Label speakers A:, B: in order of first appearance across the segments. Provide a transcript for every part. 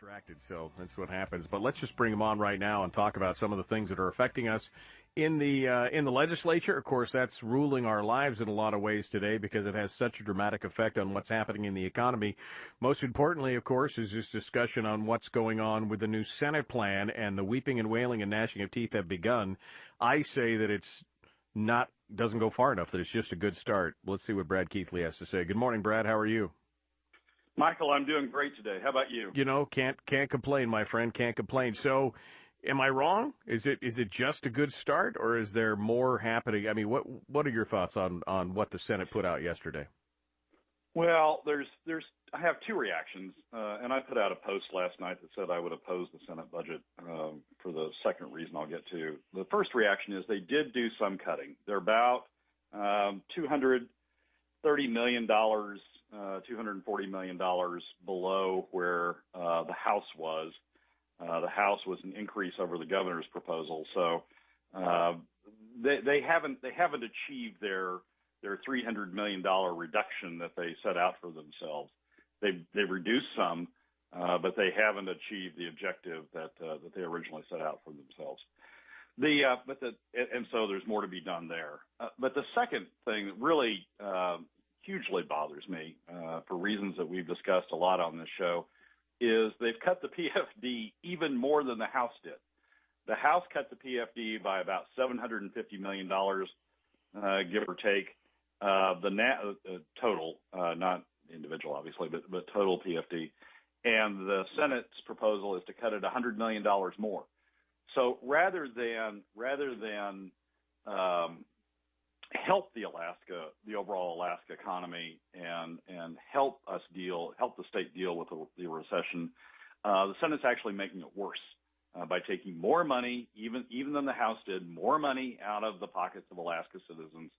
A: distracted, so that's what happens. But let's just bring him on right now and talk about some of the things that are affecting us in the legislature. Of course, that's ruling our lives in a lot of ways today because it has such a dramatic effect on what's happening in the economy. Most importantly, of course, is this discussion on what's going on with the new Senate plan, and the weeping and wailing and gnashing of teeth have begun. I say that doesn't go far enough, that it's just a good start. Let's see what Brad Keithley has to say. Good morning, Brad. How are you?
B: Michael, I'm doing great today. How about you?
A: You know, can't complain, my friend. Can't complain. So, am I wrong? Is it just a good start, or is there more happening? I mean, what are your thoughts on what the Senate put out yesterday?
B: Well, I have two reactions, and I put out a post last night that said I would oppose the Senate budget for the second reason I'll get to. The first reaction is they did do some cutting. They're about $230 million. $240 million below where the House was. The House was an increase over the governor's proposal, so they haven't achieved their $300 million reduction that they set out for themselves. They've reduced some, but they haven't achieved the objective that they originally set out for themselves. And so there's more to be done there. But the second thing that really hugely bothers me, for reasons that we've discussed a lot on this show, is they've cut the PFD even more than the House did. The House cut the PFD by about $750 million, give or take. The total, not individual, obviously, but total PFD. And the Senate's proposal is to cut it $100 million more. So rather than help the overall Alaska economy, and help the state deal with the recession, the Senate's actually making it worse by taking more money, even than the House did, more money out of the pockets of Alaska citizens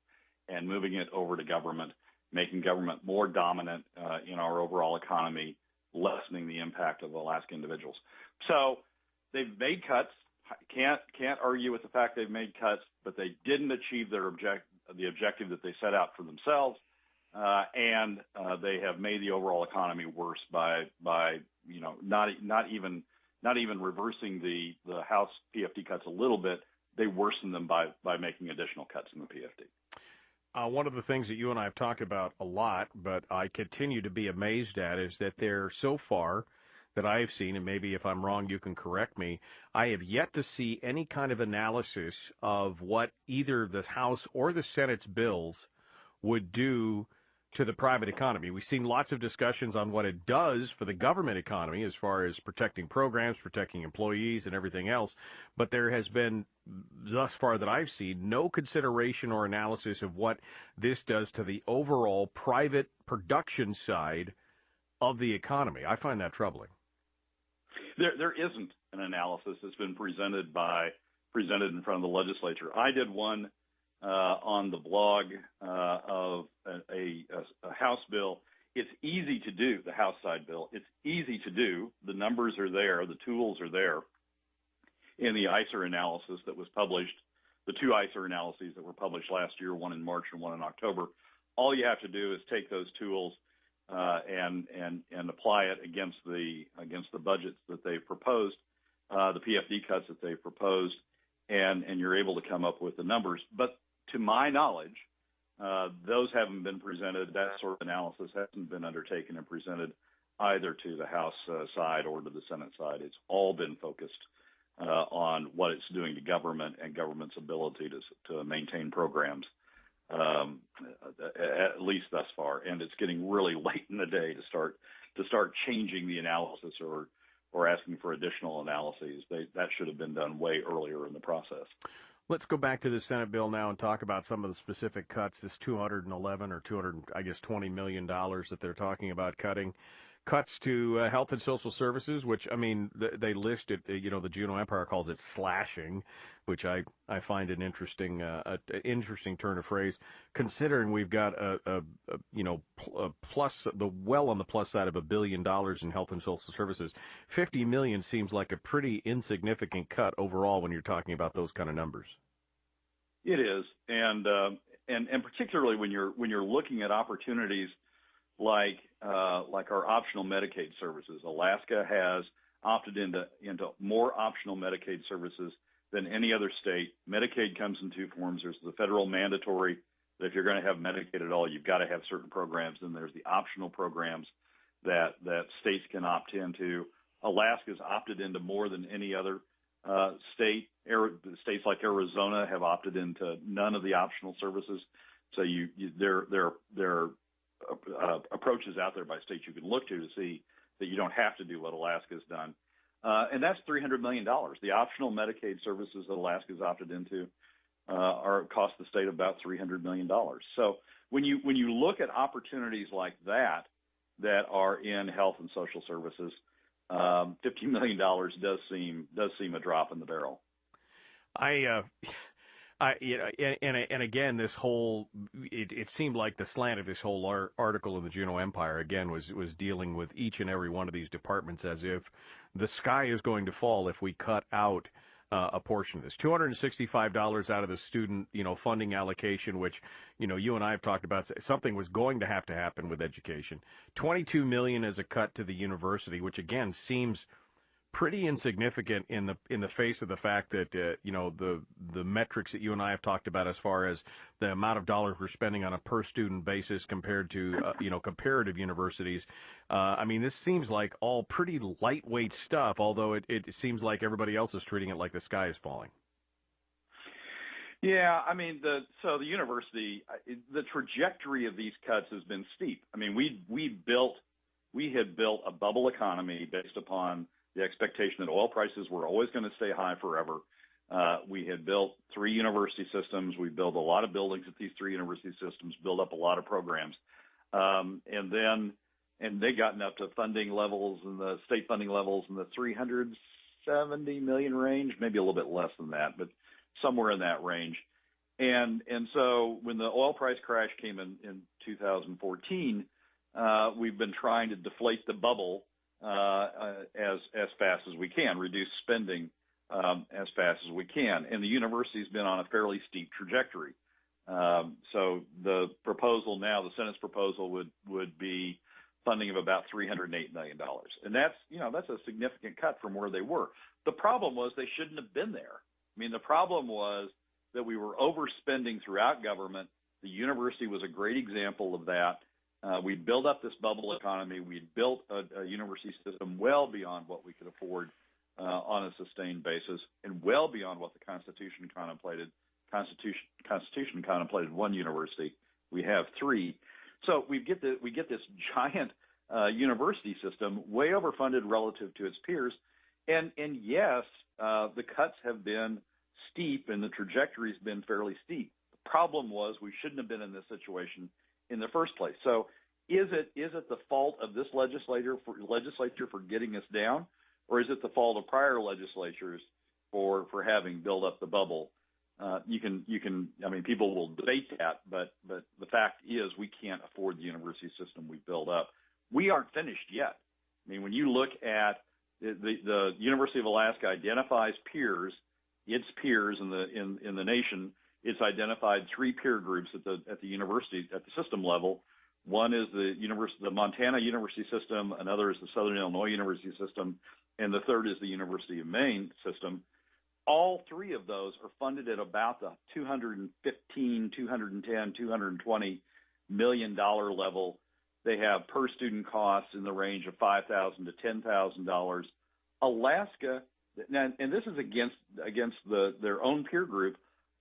B: and moving it over to government, making government more dominant in our overall economy, lessening the impact of Alaska individuals. So they've made cuts. Can't argue with the fact they've made cuts, but they didn't achieve the objective that they set out for themselves, and they have made the overall economy worse by not even reversing the House PFD cuts a little bit. They worsen them by making additional cuts in the PFD.
A: One of the things that you and I have talked about a lot, but I continue to be amazed at, is that they're so far that I have seen, and maybe if I'm wrong, you can correct me, I have yet to see any kind of analysis of what either the House or the Senate's bills would do to the private economy. We've seen lots of discussions on what it does for the government economy as far as protecting programs, protecting employees, and everything else, but there has been, thus far that I've seen, no consideration or analysis of what this does to the overall private production side of the economy. I find that troubling.
B: There isn't an analysis that's been presented in front of the legislature. I did one on the blog of a House bill. It's easy to do, the House side bill. It's easy to do. The numbers are there. The tools are there. In the ICER analysis that was published, the two ICER analyses that were published last year, one in March and one in October, all you have to do is take those tools and apply it against the budgets that they've proposed, the PFD cuts that they've proposed, and you're able to come up with the numbers. But to my knowledge, those haven't been presented. That sort of analysis hasn't been undertaken and presented either to the House side or to the Senate side. It's all been focused on what it's doing to government and government's ability to maintain programs. At least thus far, and it's getting really late in the day to start changing the analysis or asking for additional analyses. That should have been done way earlier in the process.
A: Let's go back to the Senate bill now and talk about some of the specific cuts. This $211 or $20 million that they're talking about cutting. Cuts to health and social services, which, I mean, they list it, the Juneau Empire calls it slashing, which I find an interesting turn of phrase, considering we've got a plus, on the plus side of $1 billion in health and social services. $50 million seems like a pretty insignificant cut overall when you're talking about those kind of numbers.
B: It is, and particularly when you're looking at opportunities like our optional Medicaid services. Alaska has opted into more optional Medicaid services than any other state. Medicaid comes in two forms. There's the federal mandatory, that if you're going to have Medicaid at all, you've got to have certain programs. And there's the optional programs that states can opt into. Alaska's opted into more than any other state. States like Arizona have opted into none of the optional services. So there are approaches out there by states you can look to see that you don't have to do what Alaska's done. And that's $300 million. The optional Medicaid services that Alaska's opted into cost the state about $300 million. So when you look at opportunities like that are in health and social services, $50 million does seem a drop in the barrel.
A: And again, this whole it seemed like the slant of this whole article in the Juneau Empire again was dealing with each and every one of these departments as if the sky is going to fall if we cut out a portion of this. $265 out of the student funding allocation, which you and I have talked about. Something was going to happen with education. $22 million as a cut to the university, which again seems pretty insignificant in the face of the fact that the metrics that you and I have talked about as far as the amount of dollars we're spending on a per student basis compared to comparative universities. I mean, this seems like all pretty lightweight stuff, although it seems like everybody else is treating it like the sky is falling.
B: Yeah, I mean, the university, the trajectory of these cuts has been steep. I mean, we had built a bubble economy based upon the expectation that oil prices were always going to stay high forever. We had built 3 university systems. We built a lot of buildings at these 3 university systems, built up a lot of programs. And they gotten up to funding levels and the state funding levels in the $370 million range, maybe a little bit less than that, but somewhere in that range. And so when the oil price crash came in 2014, we've been trying to deflate the bubble as fast as we can, reduce spending as fast as we can. And the university's been on a fairly steep trajectory. So the proposal now, the Senate's proposal would be funding of about $308 million. And that's a significant cut from where they were. The problem was they shouldn't have been there. I mean, the problem was that we were overspending throughout government. The university was a great example of that. We built up this bubble economy. We built a university system well beyond what we could afford on a sustained basis, and well beyond what the Constitution contemplated. Constitution contemplated 1 university. We have 3. So we get this giant university system way overfunded relative to its peers, and yes, the cuts have been steep, and the trajectory's been fairly steep. The problem was we shouldn't have been in this situation in the first place. So is it the fault of this legislature for getting us down, or is it the fault of prior legislatures for having built up the bubble? People will debate that, but the fact is we can't afford the university system we built up. We aren't finished yet. I mean, when you look at the University of Alaska identifies its peers in the nation. It's identified 3 peer groups at the university, at the system level. One is the Montana University System, another is the Southern Illinois University System, and the third is the University of Maine system. All 3 of those are funded at about the $215, $210, $220 million level. They have per student costs in the range of $5,000 to $10,000. Alaska, and this is against their own peer group.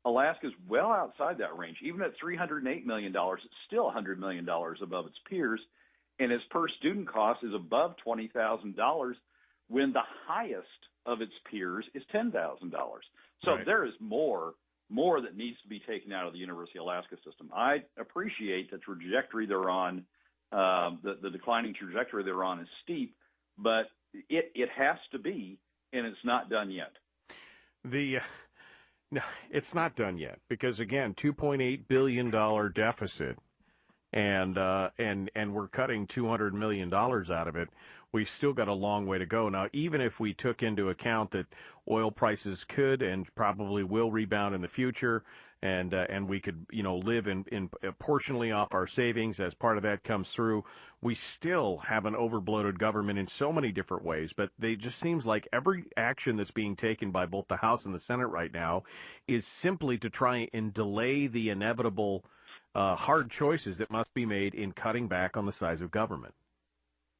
B: Alaska's well outside that range. Even at $308 million, it's still $100 million above its peers, and its per student cost is above $20,000 when the highest of its peers is $10,000. So
A: right.
B: There is more that needs to be taken out of the University of Alaska system. I appreciate the trajectory they're on. The declining trajectory they're on is steep, but it has to be, and it's not done yet.
A: No, it's not done yet because again, $2.8 billion deficit, and we're cutting $200 million out of it. We've still got a long way to go. Now, even if we took into account that oil prices could and probably will rebound in the future, and we could, live in portionally off our savings as part of that comes through. We still have an overbloated government in so many different ways, but they just seems like every action that's being taken by both the House and the Senate right now is simply to try and delay the inevitable hard choices that must be made in cutting back on the size of government.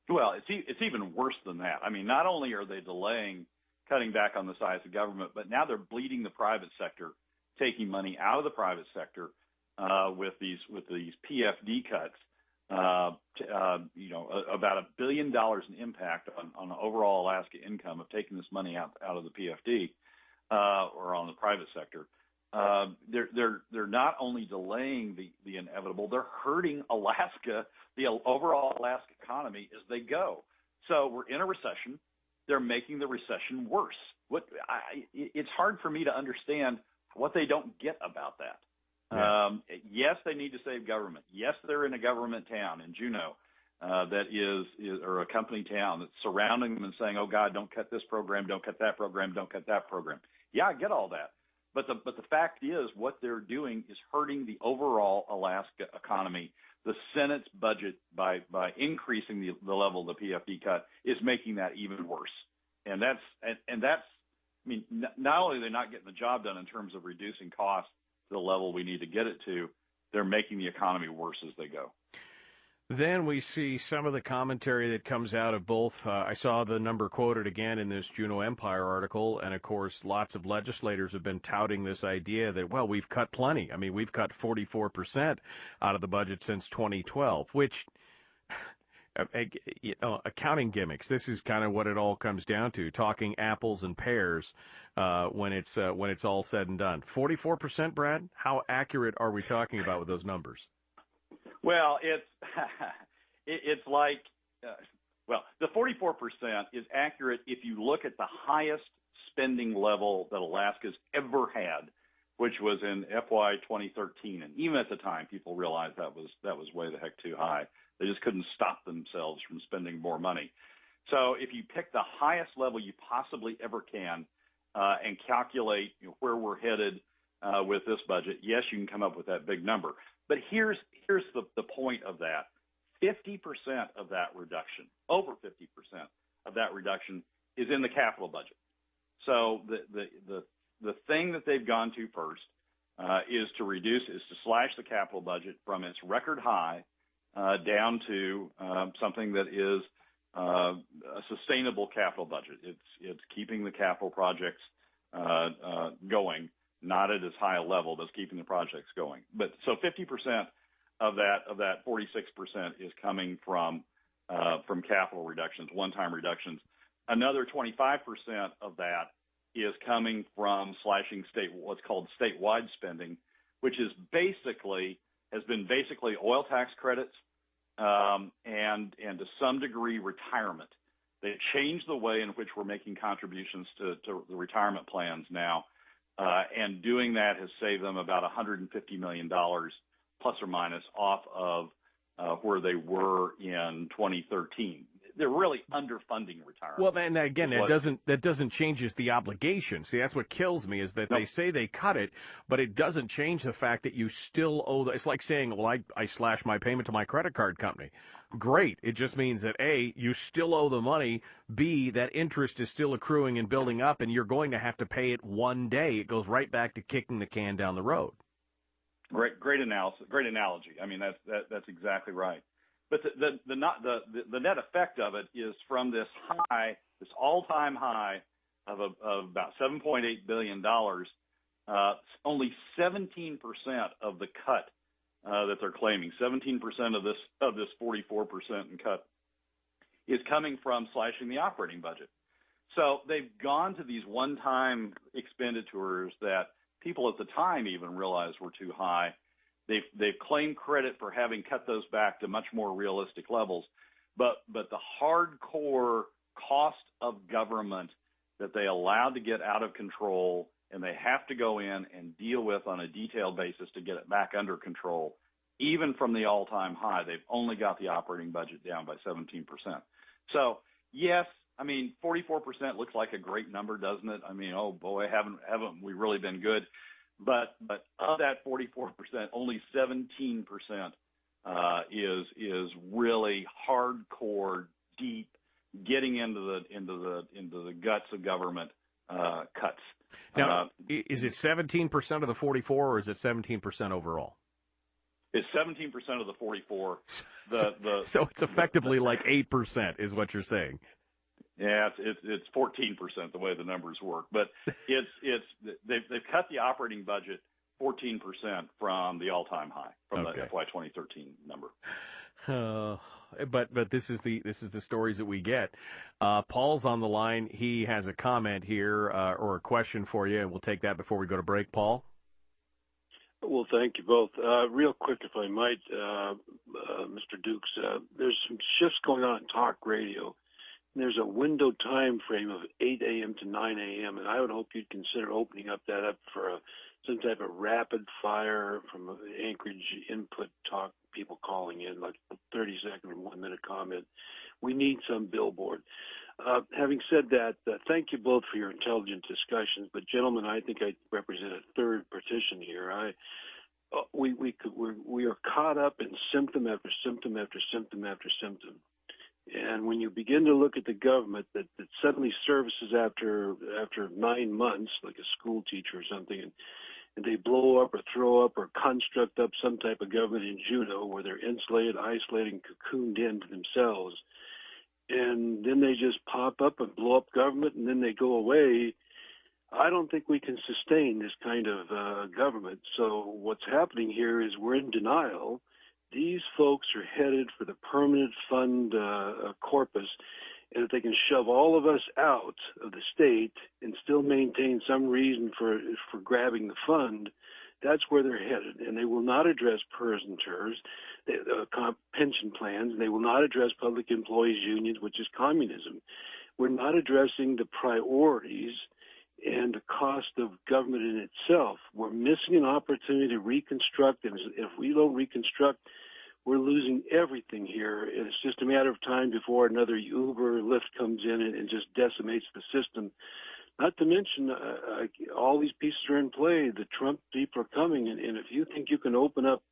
B: Well, it's even worse than that. I mean, not only are they delaying cutting back on the size of government, but now they're bleeding the private sector, taking money out of the private sector with these PFD cuts. About $1 billion in impact on overall Alaska income of taking this money out of the PFD or on the private sector. They're not only delaying the inevitable, they're hurting Alaska, the overall Alaska economy as they go. So we're in a recession. They're making the recession worse. It's hard for me to understand what they don't get about that. Yeah. Yes, they need to save government. Yes, they're in a government town in Juneau that is or a company town that's surrounding them and saying, "Oh God, don't cut this program, don't cut that program, don't cut that program." Yeah, I get all that. But the fact is, what they're doing is hurting the overall Alaska economy. The Senate's budget, by increasing the level of the PFD cut, is making that even worse. And that's I mean, not only are they not getting the job done in terms of reducing costs to the level we need to get it to, they're making the economy worse as they go.
A: Then we see some of the commentary that comes out of both. I saw the number quoted again in this Juneau Empire article, and of course, lots of legislators have been touting this idea that, well, we've cut plenty. I mean, we've cut 44% out of the budget since 2012, which, accounting gimmicks. This is kind of what it all comes down to, talking apples and pears when it's all said and done. 44%, Brad? How accurate are we talking about with those numbers?
B: Well, it's like, the 44% is accurate if you look at the highest spending level that Alaska's ever had, which was in FY 2013. And even at the time, people realized that was way the heck too high. They just couldn't stop themselves from spending more money. So if you pick the highest level you possibly ever can and calculate where we're headed with this budget, yes, you can come up with that big number. But here's the point of that. 50% of that reduction, over 50% of that reduction, is in the capital budget. So the thing that they've gone to first is to slash the capital budget from its record high down to something that is a sustainable capital budget. It's keeping the capital projects going. Not at as high a level, but it's keeping the projects going. But so 50% of that 46% is coming from capital reductions, one-time reductions. Another 25% of that is coming from slashing what's called statewide spending, which has been basically oil tax credits and to some degree retirement. They changed the way in which we're making contributions to the retirement plans now. And doing that has saved them about $150 million, plus or minus, off of where they were in 2013. They're really underfunding retirement.
A: Well, and again, that doesn't change the obligation. See, that's what kills me is that they say they cut it, but it doesn't change the fact that you still owe. It's like saying, well, I slashed my payment to my credit card company. Great. It just means that A, you still owe the money. B, that interest is still accruing and building up, and you're going to have to pay it one day. It goes right back to kicking the can down the road.
B: Great analysis. Great analogy. I mean, that's exactly right. But the net effect of it is from this all-time high of about $7.8 billion. Only 17% of the cut that they're claiming, 17% of this 44% in cut, is coming from slashing the operating budget. So they've gone to these one-time expenditures that people at the time even realized were too high. They've claimed credit for having cut those back to much more realistic levels, but the hardcore cost of government that they allowed to get out of control and they have to go in and deal with on a detailed basis to get it back under control, even from the all-time high, they've only got the operating budget down by 17%. So yes, I mean, 44% looks like a great number, doesn't it? I mean, oh boy, haven't we really been good? But of that 44%, only 17% is really hardcore, deep, getting into the guts of government cuts.
A: Now, is it 17% of the 44, or is it 17% overall?
B: It's 17% of the 44.
A: So it's effectively like 8%, is what you're saying.
B: Yeah, it's 14% the way the numbers work, but they've cut the operating budget 14% from the all-time high, from the FY 2013 number.
A: But this is the stories that we get. Paul's on the line. He has a comment here or a question for you, and we'll take that before we go to break. Paul?
C: Well, thank you both. Real quick, if I might, Mr. Dukes, there's some shifts going on in talk radio. There's a window time frame of 8 a.m. to 9 a.m., and I would hope you'd consider opening up for some type of rapid fire from Anchorage input talk, people calling in, like 30-second or 1-minute comment. We need some billboard. Having said that, thank you both for your intelligent discussions. But gentlemen, I think I represent a third partition here. We are caught up in symptom after symptom after symptom after symptom. And when you begin to look at the government that suddenly services after 9 months, like a school teacher or something, and they blow up or throw up or construct up some type of government in judo where they're insulated, isolated, and cocooned into themselves, and then they just pop up and blow up government and then they go away, I don't think we can sustain this kind of government. So what's happening here is we're in denial. These folks are headed for the permanent fund corpus, and if they can shove all of us out of the state and still maintain some reason for grabbing the fund, that's where they're headed. And they will not address PERS and TERS, pension plans. They will not address public employees unions, which is communism. We're not addressing the priorities and the cost of government in itself. We're missing an opportunity to reconstruct, and if we don't reconstruct, we're losing everything here. And it's just a matter of time before another Uber, Lyft comes in and just decimates the system. Not to mention, all these pieces are in play. The Trump people are coming, and if you think you can open up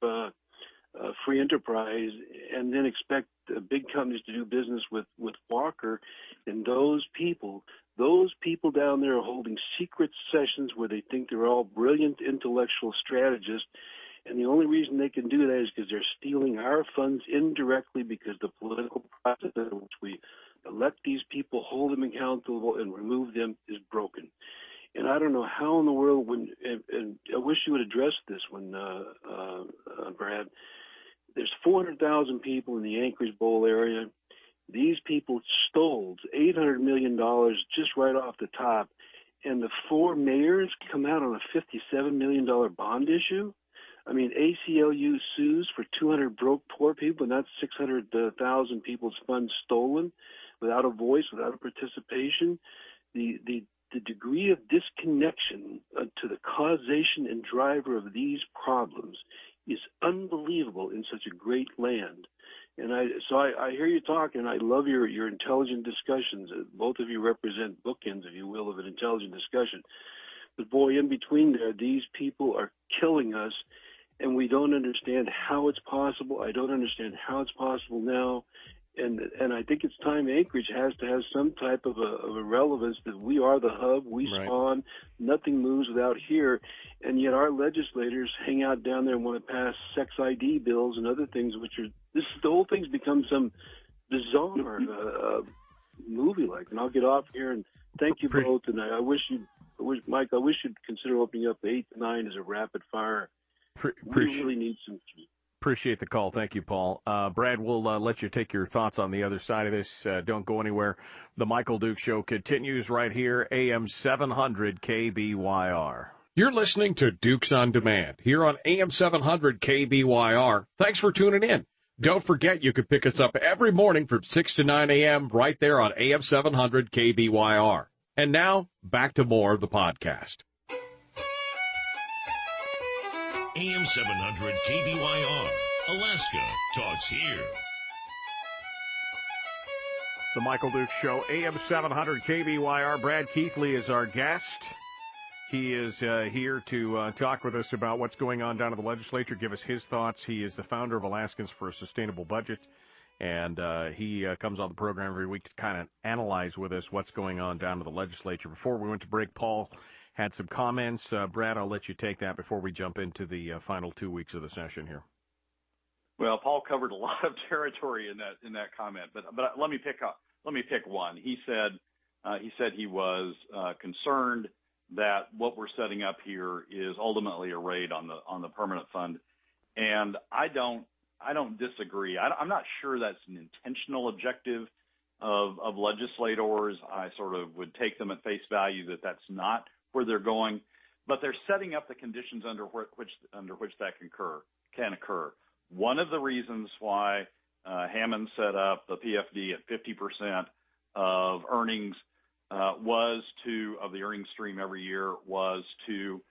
C: free enterprise and then expect big companies to do business with Walker and those people down there are holding secret sessions where they think they're all brilliant intellectual strategists, and the only reason they can do that is because they're stealing our funds indirectly, because the political process in which we elect these people, hold them accountable, and remove them is broken. And I don't know how in the world, and I wish you would address this one, Brad. There's 400,000 people in the Anchorage Bowl area. These people stole $800 million just right off the top, and the 4 mayors come out on a $57 million bond issue. I mean, ACLU sues for 200 broke poor people, and that's 600,000 people's funds stolen without a voice, without a participation. The degree of disconnection to the causation and driver of these problems is unbelievable in such a great land. And I hear you talking, and I love your intelligent discussions. Both of you represent bookends, if you will, of an intelligent discussion. But boy, in between there, these people are killing us, and we don't understand how it's possible. I don't understand how it's possible now. And I think it's time Anchorage has to have some type of a relevance that we are the hub, we spawn, nothing moves without here, and yet our legislators hang out down there and want to pass sex ID bills and other things, the whole thing's become some bizarre movie like. And I'll get off here and thank you both. And Mike, I wish you'd consider opening up 8 to 9 as a rapid fire. We really need some.
A: Appreciate the call. Thank you, Paul. Brad, we'll let you take your thoughts on the other side of this. Don't go anywhere. The Michael Duke Show continues right here, AM 700 KBYR. You're listening to Dukes on Demand here on AM 700 KBYR. Thanks for tuning in. Don't forget you can pick us up every morning from 6 to 9 a.m. right there on AM 700 KBYR. And now, back to more of the podcast.
D: AM 700 KBYR, Alaska talks here.
A: The Michael Duke Show, AM 700 KBYR. Brad Keithley is our guest. He is here to talk with us about what's going on down in the legislature, give us his thoughts. He is the founder of Alaskans for a Sustainable Budget, and he comes on the program every week to kind of analyze with us what's going on down in the legislature. Before we went to break, Paul had some comments. Brad, I'll let you take that before we jump into the final 2 weeks of the session here.
B: Well, Paul covered a lot of territory in that comment, but let me pick one. He said he was concerned that what we're setting up here is ultimately a raid on the permanent fund, and I don't disagree. I'm not sure that's an intentional objective of legislators. I sort of would take them at face value that that's not where they're going, but they're setting up the conditions under which that can occur. One of the reasons why Hammond set up the PFD at 50% of earnings of the earnings stream every year was to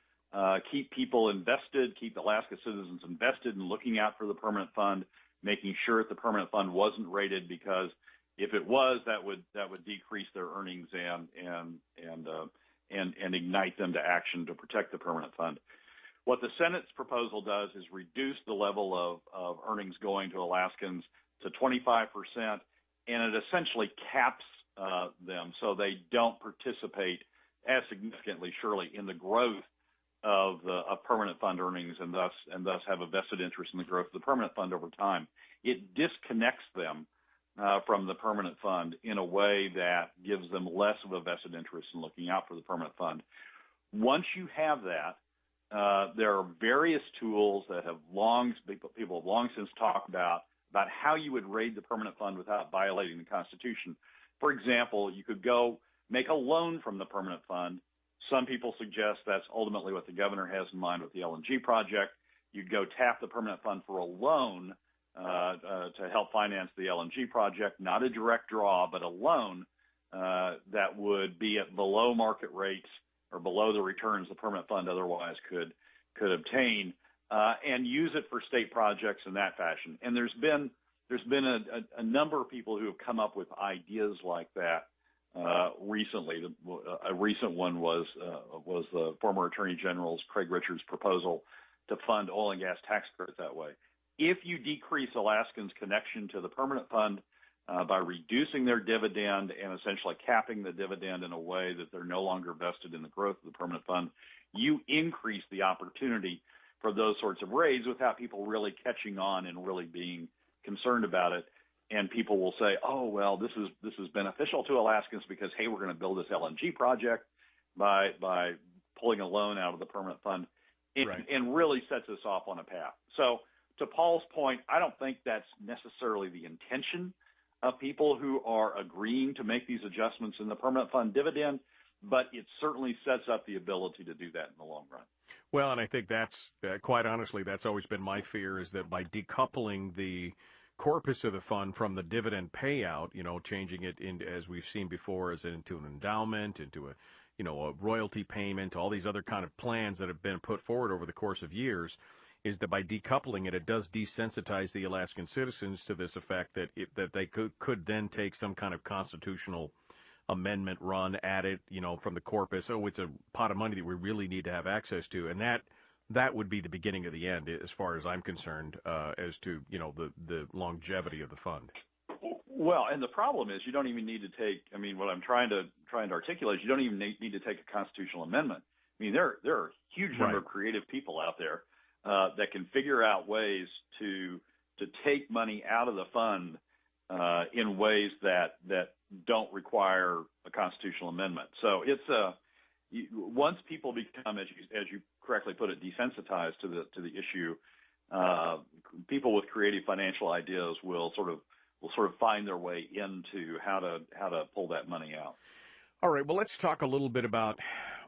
B: keep people invested, keep Alaska citizens invested in looking out for the permanent fund, making sure that the permanent fund wasn't raided, because if it was, that would decrease their earnings and ignite them to action to protect the permanent fund. What the Senate's proposal does is reduce the level of earnings going to Alaskans to 25%, and it essentially caps them so they don't participate as significantly, surely, in the growth of permanent fund earnings, and thus have a vested interest in the growth of the permanent fund over time. It disconnects them from the permanent fund in a way that gives them less of a vested interest in looking out for the permanent fund. Once you have that, there are various tools that people have long since talked about how you would raid the permanent fund without violating the Constitution. For example, you could go make a loan from the permanent fund. Some people suggest that's ultimately what the governor has in mind with the LNG project. You'd go tap the permanent fund for a loan to help finance the LNG project, not a direct draw, but a loan that would be at below market rates or below the returns the permanent fund otherwise could obtain, and use it for state projects in that fashion. And there's been a number of people who have come up with ideas like that recently. A recent one was the former Attorney General's Craig Richards' proposal to fund oil and gas tax credits that way. If you decrease Alaskans' connection to the permanent fund by reducing their dividend and essentially capping the dividend in a way that they're no longer vested in the growth of the permanent fund, you increase the opportunity for those sorts of raids without people really catching on and really being concerned about it. And people will say, oh, well, this is beneficial to Alaskans because, hey, we're going to build this LNG project by pulling a loan out of the permanent fund, and really sets us off on a path. So to Paul's point, I don't think that's necessarily the intention of people who are agreeing to make these adjustments in the permanent fund dividend, but it certainly sets up the ability to do that in the long run.
A: Well, and I think that's, quite honestly, that's always been my fear, is that by decoupling the corpus of the fund from the dividend payout, changing it into, as we've seen before, as into an endowment, into a royalty payment, all these other kind of plans that have been put forward over the course of years, is that by decoupling it, it does desensitize the Alaskan citizens to this effect that they could then take some kind of constitutional amendment run at it, from the corpus. Oh, it's a pot of money that we really need to have access to, and that would be the beginning of the end, as far as I'm concerned, as to the longevity of the fund.
B: Well, and the problem is you don't even need to take. I mean, what I'm trying to articulate is you don't even need to take a constitutional amendment. I mean, there are a huge number of creative people out there that can figure out ways to take money out of the fund in ways that don't require a constitutional amendment. So it's once people become, as you correctly put it, desensitized to the issue, people with creative financial ideas will sort of find their way into how to pull that money out.
A: All right. Well, let's talk a little bit about,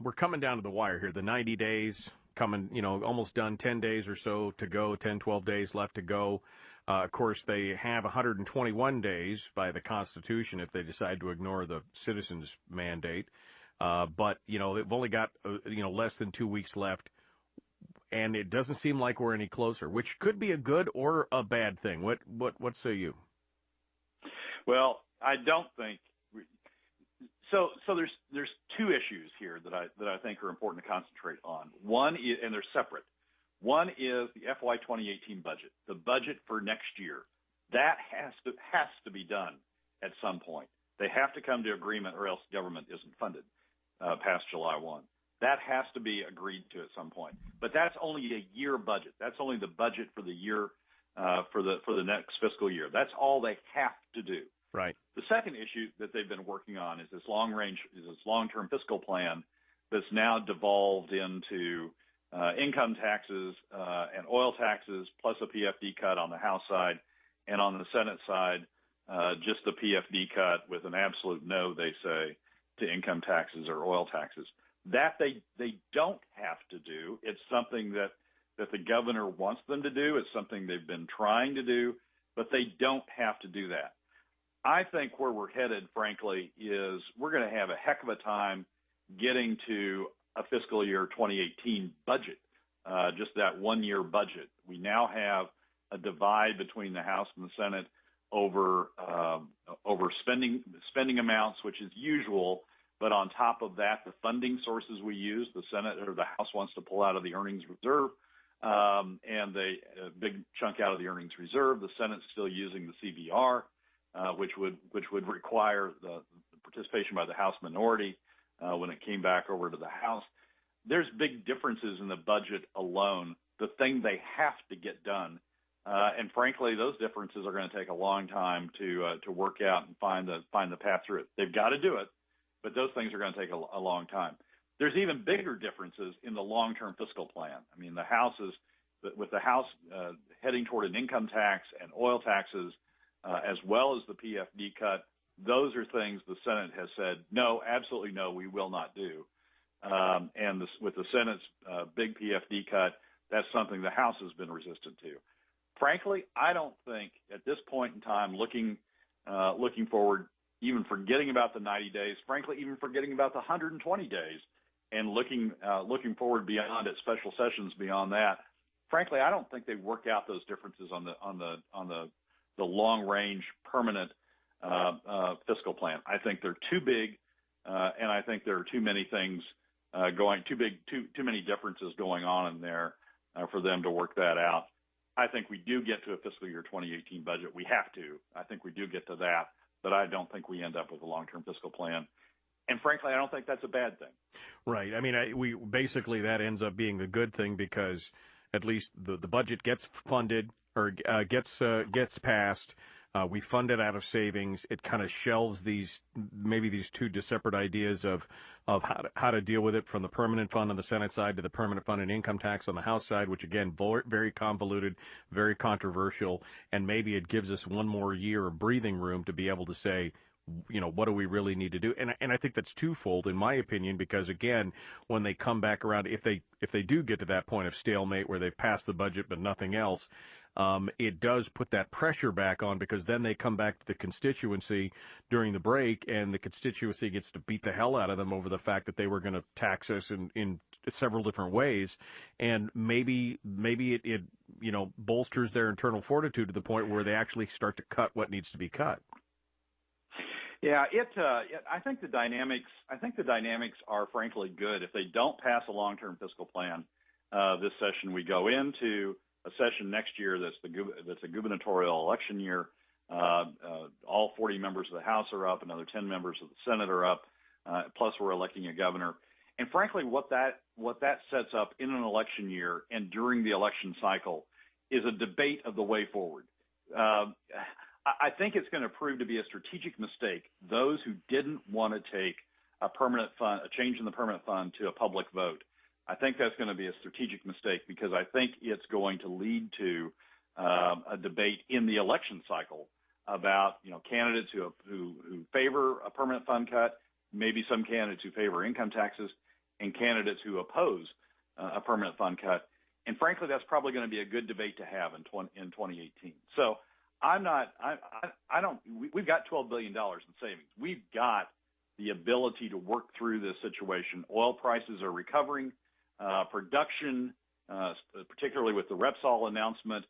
A: we're coming down to the wire here. The 90 days coming, almost done, 10 days or so to go, 10, 12 days left to go. Of course, they have 121 days by the Constitution if they decide to ignore the citizens' mandate. But, they've only got, less than 2 weeks left, and it doesn't seem like we're any closer, which could be a good or a bad thing. What say you? Well,
B: I don't think so. There's two issues issues here that I think are important to concentrate on. One is, and they're separate. One is the FY 2018 budget, the budget for next year. That has to be done at some point. They have to come to agreement, or else government isn't funded past July 1. That has to be agreed to at some point. But that's only a year budget. That's only the budget for the year for the next fiscal year. That's all they have to do.
A: Right.
B: The second issue that they've been working on is this long-term fiscal plan that's now devolved into income taxes and oil taxes, plus a PFD cut on the House side, and on the Senate side, just the PFD cut with an absolute no, they say, to income taxes or oil taxes. That they don't have to do. It's something that the governor wants them to do. It's something they've been trying to do, but they don't have to do that. I think where we're headed, frankly, is we're going to have a heck of a time getting to a fiscal year 2018 budget, just that one-year budget. We now have a divide between the House and the Senate over spending amounts, which is usual. But on top of that, the funding sources we use, the Senate or the House wants to pull out of the earnings reserve, and a big chunk out of the earnings reserve. The Senate's still using the CBR, which would require the participation by the House minority when it came back over to the House. There's big differences in the budget alone. The thing they have to get done, and frankly, those differences are going to take a long time to work out and find the path through it. They've got to do it. But those things are going to take a long time. There's even bigger differences in the long-term fiscal plan. I mean, with the House heading toward an income tax and oil taxes, as well as the PFD cut, those are things the Senate has said, no, absolutely no, we will not do. With the Senate's big PFD cut, that's something the House has been resistant to. Frankly, I don't think at this point in time, looking forward, even forgetting about the 90 days, frankly, even forgetting about the 120 days, and looking forward beyond at special sessions beyond that, frankly, I don't think they work out those differences on the long range permanent fiscal plan. I think they're too big, and I think there are too many things too many differences going on in there for them to work that out. I think we do get to a fiscal year 2018 budget. We have to. I think we do get to that. But I don't think we end up with a long-term fiscal plan. And frankly, I don't think that's a bad thing.
A: Right. I mean, we basically that ends up being a good thing because at least the budget gets funded or gets passed. We fund it out of savings. It kind of shelves these two separate ideas of how to deal with it from the permanent fund on the Senate side to the permanent fund and income tax on the House side, which again, very convoluted, very controversial, and maybe it gives us one more year of breathing room to be able to say, what do we really need to do? And I think that's twofold, in my opinion, because again, when they come back around, if they do get to that point of stalemate where they've passed the budget but nothing else, it does put that pressure back on because then they come back to the constituency during the break and the constituency gets to beat the hell out of them over the fact that they were going to tax us in several different ways. And maybe it bolsters their internal fortitude to the point where they actually start to cut what needs to be cut.
B: Yeah, I think the dynamics are frankly good. If they don't pass a long-term fiscal plan this session, we go into a session next year that's a gubernatorial election year. All 40 members of the House are up, another 10 members of the Senate are up, plus we're electing a governor. And frankly, what that sets up in an election year and during the election cycle is a debate of the way forward. I think it's going to prove to be a strategic mistake. Those who didn't want to take a change in the permanent fund to a public vote, I think that's going to be a strategic mistake because I think it's going to lead to a debate in the election cycle about candidates who favor a permanent fund cut, maybe some candidates who favor income taxes, and candidates who oppose a permanent fund cut. And frankly, that's probably going to be a good debate to have in 2018. So we've got $12 billion in savings. We've got the ability to work through this situation. Oil prices are recovering. Production, particularly with the Repsol announcement,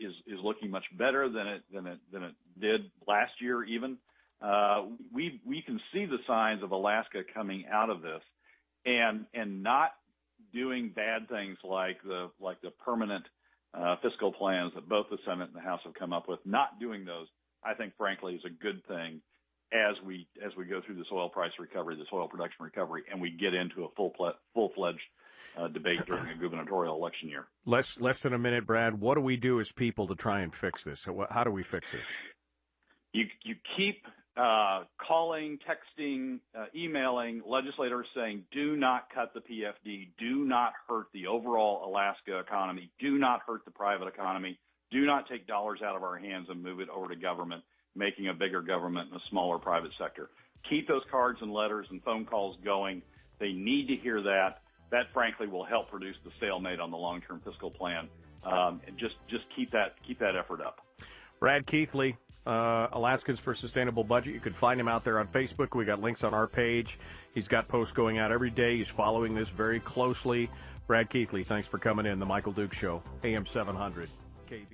B: is looking much better than it did last year even. we can see the signs of Alaska coming out of this, and not doing bad things like the permanent fiscal plans that both the Senate and the House have come up with. Not doing those, I think, frankly, is a good thing as we go through this oil price recovery, this oil production recovery, and we get into a full-fledged debate during a gubernatorial election year.
A: Less than a minute, Brad. What do we do as people to try and fix this? How do we fix this?
B: You keep calling, texting, emailing legislators saying, do not cut the PFD, do not hurt the overall Alaska economy, do not hurt the private economy, do not take dollars out of our hands and move it over to government, making a bigger government and a smaller private sector. Keep those cards and letters and phone calls going. They need to hear that. That, frankly, will help produce the stalemate on the long-term fiscal plan. And just keep that effort up.
A: Brad Keithley, Alaskans for Sustainable Budget. You can find him out there on Facebook. We got links on our page. He's got posts going out every day. He's following this very closely. Brad Keithley, thanks for coming in. The Michael Duke Show, AM 700. KB.